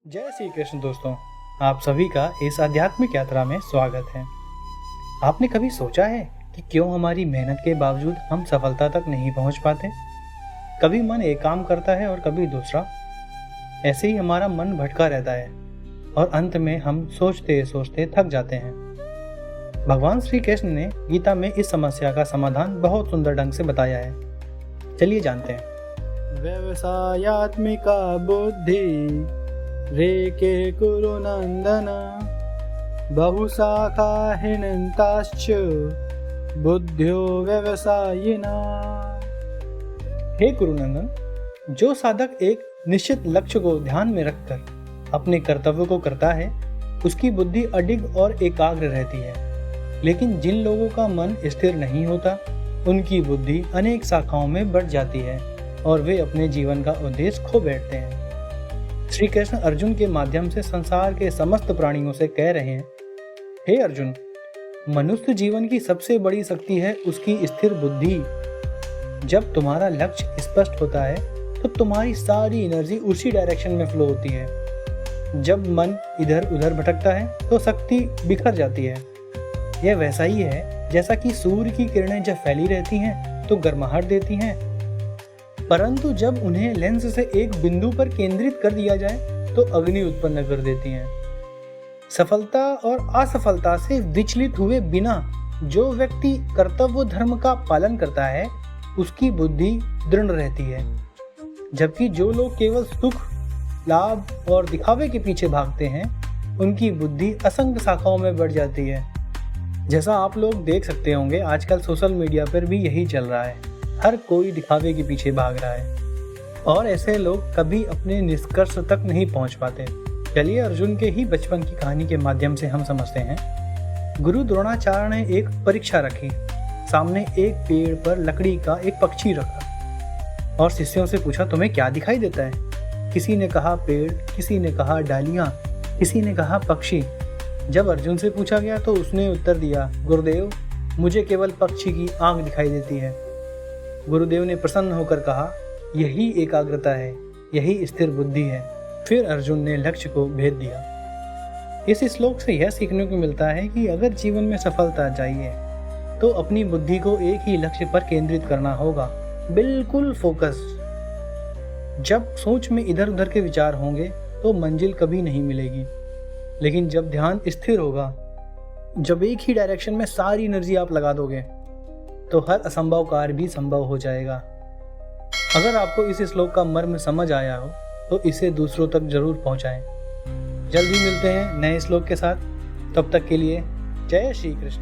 जय श्री कृष्ण दोस्तों, आप सभी का इस आध्यात्मिक यात्रा में स्वागत है। आपने कभी सोचा है कि क्यों हमारी मेहनत के बावजूद हम सफलता तक नहीं पहुंच पाते? कभी मन एक काम करता है और कभी दूसरा। ऐसे ही हमारा मन भटका रहता है और अंत में हम सोचते सोचते थक जाते हैं। भगवान श्री कृष्ण ने गीता में इस समस्या का समाधान बहुत सुंदर ढंग से बताया है। चलिए जानते हैं। व्यवसायात्मिका बुद्धि रेके कुरु नंदन बहुशाखा हिनन्ताश्च बुद्ध्यो व्यवसायिना। हे कुरुनंदन, जो साधक एक निश्चित लक्ष्य को ध्यान में रखकर अपने कर्तव्य को करता है, उसकी बुद्धि अडिग और एकाग्र रहती है। लेकिन जिन लोगों का मन स्थिर नहीं होता, उनकी बुद्धि अनेक शाखाओं में बढ़ जाती है और वे अपने जीवन का उद्देश्य खो बैठते हैं। श्री कृष्ण अर्जुन के माध्यम से संसार के समस्त प्राणियों से कह रहे हैं, हे अर्जुन, मनुष्य जीवन की सबसे बड़ी शक्ति है उसकी स्थिर बुद्धि। जब तुम्हारा लक्ष्य स्पष्ट होता है तो तुम्हारी सारी एनर्जी उसी डायरेक्शन में फ्लो होती है। जब मन इधर उधर भटकता है तो शक्ति बिखर जाती है। यह वैसा ही है जैसा कि सूर्य की किरणें जब फैली रहती हैं तो गर्माहट देती हैं, परंतु जब उन्हें लेंस से एक बिंदु पर केंद्रित कर दिया जाए तो अग्नि उत्पन्न कर देती हैं। सफलता और असफलता से विचलित हुए बिना जो व्यक्ति कर्तव्य धर्म का पालन करता है, उसकी बुद्धि दृढ़ रहती है। जबकि जो लोग केवल सुख, लाभ और दिखावे के पीछे भागते हैं, उनकी बुद्धि असंख्य शाखाओं में बढ़ जाती है। जैसा आप लोग देख सकते होंगे, आजकल सोशल मीडिया पर भी यही चल रहा है। हर कोई दिखावे के पीछे भाग रहा है और ऐसे लोग कभी अपने निष्कर्ष तक नहीं पहुंच पाते। चलिए अर्जुन के ही बचपन की कहानी के माध्यम से हम समझते हैं। गुरु द्रोणाचार्य ने एक परीक्षा रखी। सामने एक पेड़ पर लकड़ी का एक पक्षी रखा और शिष्यों से पूछा, तुम्हें क्या दिखाई देता है? किसी ने कहा पेड़, किसी ने कहा डालियां, किसी ने कहा पक्षी। जब अर्जुन से पूछा गया तो उसने उत्तर दिया, गुरुदेव, मुझे केवल पक्षी की आंख दिखाई देती है। गुरुदेव ने प्रसन्न होकर कहा, यही एकाग्रता है, यही स्थिर बुद्धि है। फिर अर्जुन ने लक्ष्य को भेद दिया। इस श्लोक से यह सीखने को मिलता है कि अगर जीवन में सफलता चाहिए तो अपनी बुद्धि को एक ही लक्ष्य पर केंद्रित करना होगा, बिल्कुल फोकस। जब सोच में इधर उधर के विचार होंगे तो मंजिल कभी नहीं मिलेगी। लेकिन जब ध्यान स्थिर होगा, जब एक ही डायरेक्शन में सारी एनर्जी आप लगा दोगे, तो हर असंभव कार्य भी संभव हो जाएगा। अगर आपको इस श्लोक का मर्म समझ आया हो तो इसे दूसरों तक जरूर पहुंचाएं। जल्दी मिलते हैं नए श्लोक के साथ। तब तक के लिए जय श्री कृष्ण।